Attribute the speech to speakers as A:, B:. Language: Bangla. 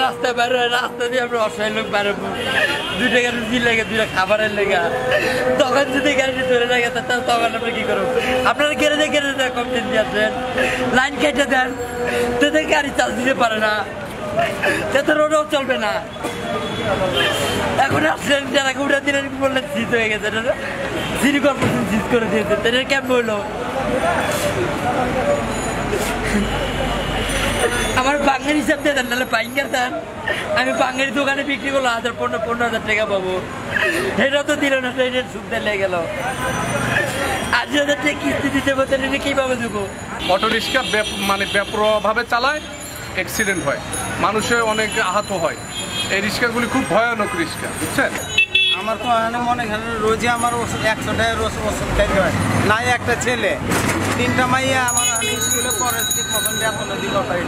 A: রাস্তায় বাইরে রাস্তা দিয়ে আমরা অসহায় লোক বেরোবো 2 টাকা রুজি লেগে 2 টাকা খাবারের লেগা তখন যদি গাড়ি ধরে লাগে তখন আমরা কি করবো আপনারা গেড়ে কমপ্লেন দিয়েছেন লাইন কেটে দেন তাদের গাড়ি চার্জ দিতে পারে না যাতে রোডও চলবে না এখন আসলেন যারা উঠে দিলেন বললেন সিজ হয়ে গেছে সিটি কর্পোরেশন সিজ করে দিয়েছে তাদের কেমন হইলো আমার বাঙালি হিসাব দিয়ে দেন নাহলে পাইঙ্গার দেন আমি বাঙালি দোকানে বিক্রি করলো 15,000 টাকা পাবো এটা তো দিল না ট্রেনের সুখ দিলে গেল 8,000 টাকা কিস্তি দিতে বলতেন এটা কীভাবে দেবো
B: অটো রিক্সা মানে বেপরোয়াভাবে চালায় অ্যাক্সিডেন্ট হয় মানুষের অনেক আহত হয় এই রিক্সাগুলি খুব ভয়ানক রিক্সা বুঝছেন
C: আমার তো মনে হয় রোজই আমার 100 টাকা রোজ ওষুধ খাইতে হয় নাই একটা ছেলে 3টা মাইয়া আমার স্কুলে পড়ে ঠিক মতন বেতন দিতে পারি